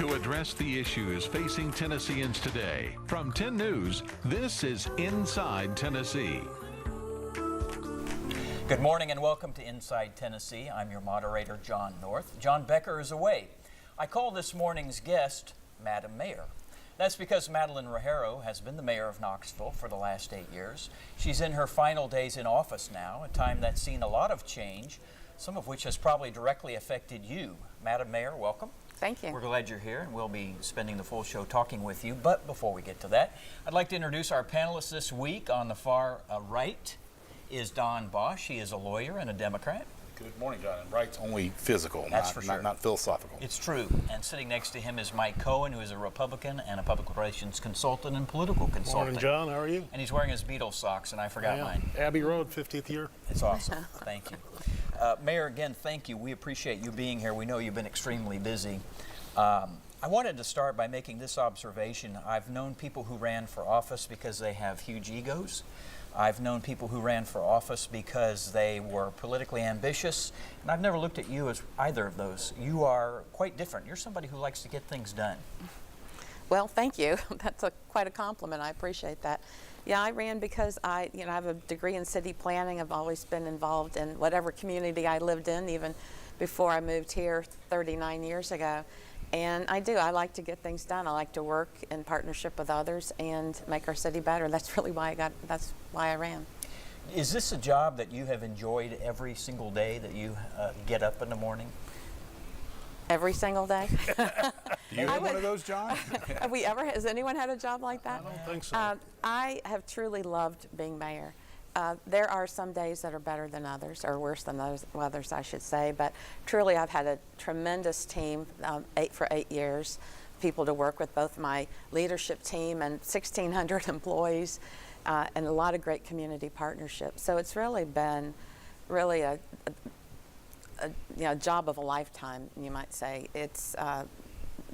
to address the issues facing Tennesseans today. From 10 News, this is Inside Tennessee. Good morning and welcome to Inside Tennessee. I'm your moderator, John North. John Becker is away. I call this morning's guest Madam Mayor. That's because Madeline Rogero has been the mayor of Knoxville for the last 8 years. She's in her final days in office now, a time that's seen a lot of change, some of which has probably directly affected you. Madam Mayor, welcome. Thank you. We're glad you're here, and we'll be spending the full show talking with you. But before we get to that, I'd like to introduce our panelists this week. On the far right is Don Bosch. He is a lawyer and a Democrat. Good morning, John. And right's only physical, not philosophical. It's true. And sitting next to him is Mike Cohen, who is a Republican and a public relations consultant and political consultant. Morning, John. How are you? And he's wearing his Beatles socks, and I forgot mine. Abbey Road, 50th year. It's awesome. Thank you. Mayor, again, thank you. We appreciate you being here. We know you've been extremely busy. I wanted to start by making this observation. I've known people who ran for office because they have huge egos. I've known people who ran for office because they were politically ambitious, and I've never looked at you as either of those. You are quite different. You're somebody who likes to get things done. Well, thank you. That's quite a compliment. I appreciate that. Yeah, I ran because I have a degree in city planning. I've always been involved in whatever community I lived in, even before I moved here 39 years ago. And I like to get things done. I like to work in partnership with others and make our city better. That's really why I ran. Is this a job that you have enjoyed every single day that you get up in the morning? Every single day. Do you have one of those, John? Has anyone had a job like that? I don't think so. I have truly loved being mayor. There are some days that are better than others, or worse than others, I should say. But truly, I've had a tremendous team for 8 years, people to work with, both my leadership team and 1,600 employees, and a lot of great community partnerships. So it's really been a job of a lifetime, you might say. It's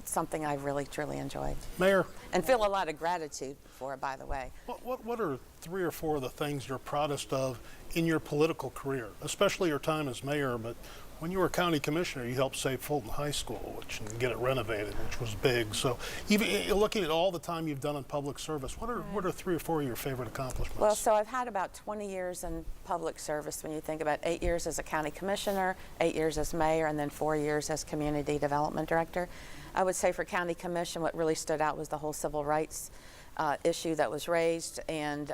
something I've really, truly enjoyed. Mayor. And feel a lot of gratitude for it, by the way. What are 3 or 4 of the things you're proudest of in your political career, especially your time as mayor? But when you were county commissioner, you helped save Fulton High School, and get it renovated, which was big. So even looking at all the time you've done in public service, what are 3 or 4 of your favorite accomplishments? Well, so I've had about 20 years in public service. When you think about 8 years as a county commissioner, 8 years as mayor, and then 4 years as community development director. I would say for county commission, what really stood out was the whole civil rights issue that was raised, and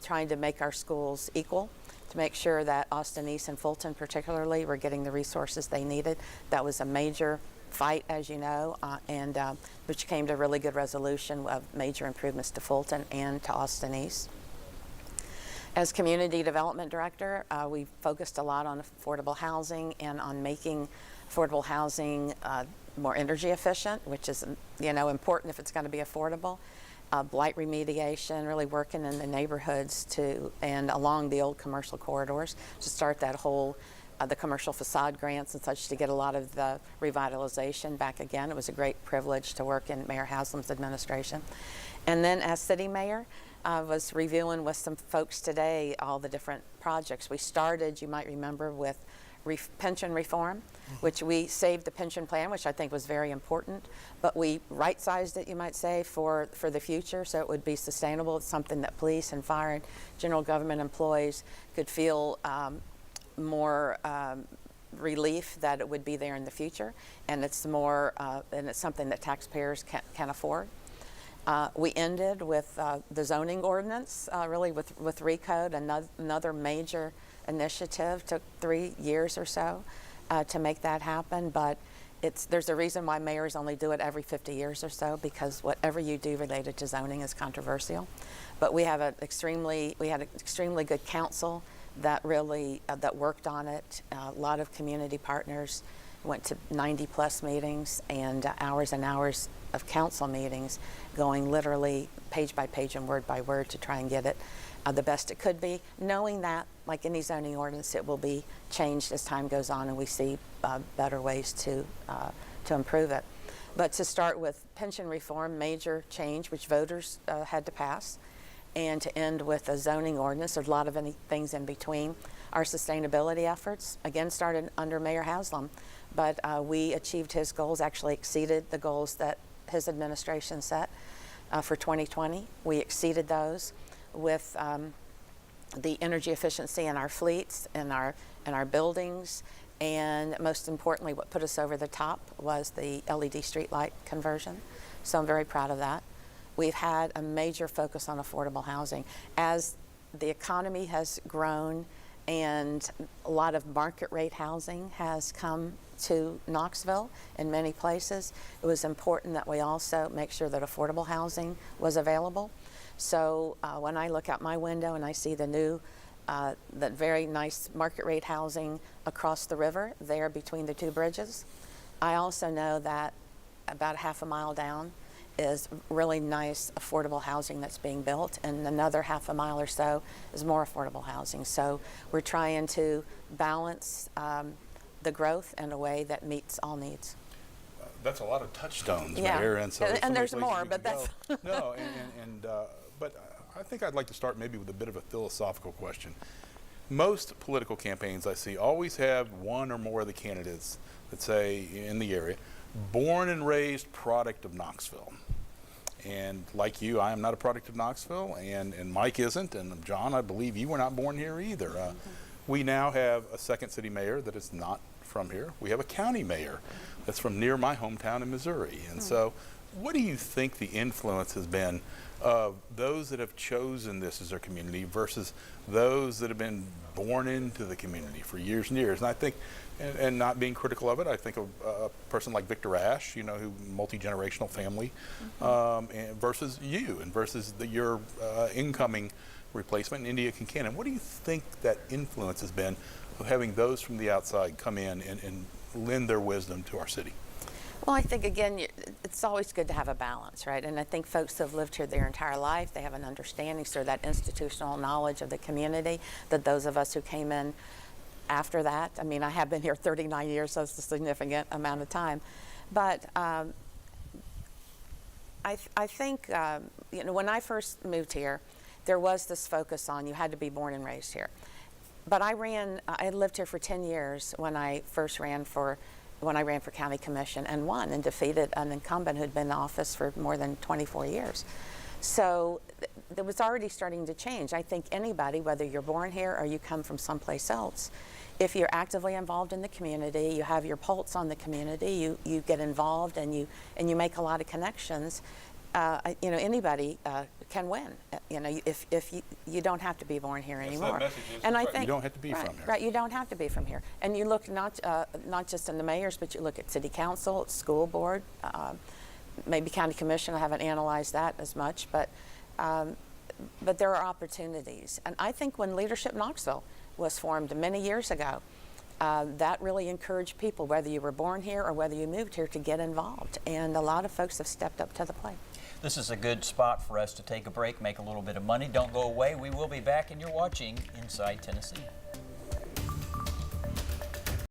trying to make our schools equal, to make sure that Austin East and Fulton particularly were getting the resources they needed. That was a major fight, as you know, and which came to a really good resolution of major improvements to Fulton and to Austin East. As community development director, we focused a lot on affordable housing and on making affordable housing more energy efficient, which is important if it's going to be affordable. Blight remediation, really working in the neighborhoods and along the old commercial corridors to start that whole the commercial facade grants and such to get a lot of the revitalization back again. It was a great privilege to work in Mayor Haslam's administration. And then as city mayor, I was reviewing with some folks today all the different projects. We started, you might remember, with pension reform, which we saved the pension plan, which I think was very important, but we right-sized it, you might say, for the future, so it would be sustainable. It's something that police and fire and general government employees could feel more relief that it would be there in the future, and it's something that taxpayers can afford. We ended with the zoning ordinance, really with RECODE, another major initiative. Took 3 years or so to make that happen, but there's a reason why mayors only do it every 50 years or so, because whatever you do related to zoning is controversial. But we had an extremely good council that really that worked on it. A lot of community partners, went to 90+ meetings and hours of council meetings, going literally page by page and word by word to try and get it the best it could be, knowing that, like any zoning ordinance, it will be changed as time goes on and we see better ways to improve it. But to start with pension reform, major change, which voters had to pass, and to end with a zoning ordinance. There's a lot of things in between. Our sustainability efforts, again, started under Mayor Haslam, but we achieved his goals, actually exceeded the goals that his administration set for 2020. We exceeded those with the energy efficiency in our fleets, in our buildings, and most importantly, what put us over the top was the LED streetlight conversion. So I'm very proud of that. We've had a major focus on affordable housing. As the economy has grown and a lot of market rate housing has come to Knoxville in many places, it was important that we also make sure that affordable housing was available. So when I look out my window and I see the new, that very nice market rate housing across the river there between the two bridges, I also know that about half a mile down is really nice affordable housing that's being built, and another half a mile or so is more affordable housing. So we're trying to balance the growth in a way that meets all needs. That's a lot of touchstones, Yeah. Mayor, and so And there's more, but that's no, but I think I'd like to start maybe with a bit of a philosophical question. Most political campaigns I see always have one or more of the candidates that say in the area, born and raised product of Knoxville. And like you, I am not a product of Knoxville, and Mike isn't, and John, I believe you were not born here either. We now have a second city mayor that is not from here. We have a county mayor that's from near my hometown in Missouri. And so what do you think the influence has been of those that have chosen this as their community versus those that have been born into the community for years and years? And I think, and not being critical of it, I think of a person like Victor Ash, you know, who multi-generational family, and versus you, and versus your incoming replacement in India Kincannon. What do you think that influence has been of having those from the outside come in and lend their wisdom to our city? Well, I think, again, it's always good to have a balance, right? And I think folks who have lived here their entire life, they have an understanding, sort of that institutional knowledge of the community, that those of us who came in after that, I mean, I have been here 39 years, so it's a significant amount of time. But I think, you know, when I first moved here, there was this focus on you had to be born and raised here. But I had lived here for 10 years when I ran for county commission and won and defeated an incumbent who'd been in office for more than 24 years. So it was already starting to change. I think anybody, whether you're born here or you come from someplace else, if you're actively involved in the community, you have your pulse on the community, you get involved and you make a lot of connections, you know, anybody can win. You know, if you don't have to be born here anymore. And I think you don't have to be from here. Right, you don't have to be from here. And you look not just in the mayors, but you look at city council, school board, maybe county commission. I haven't analyzed that as much, but there are opportunities. And I think when Leadership Knoxville was formed many years ago, that really encouraged people, whether you were born here or whether you moved here, to get involved. And a lot of folks have stepped up to the plate. This is a good spot for us to take a break, make a little bit of money. Don't go away. We will be back, and you're watching Inside Tennessee.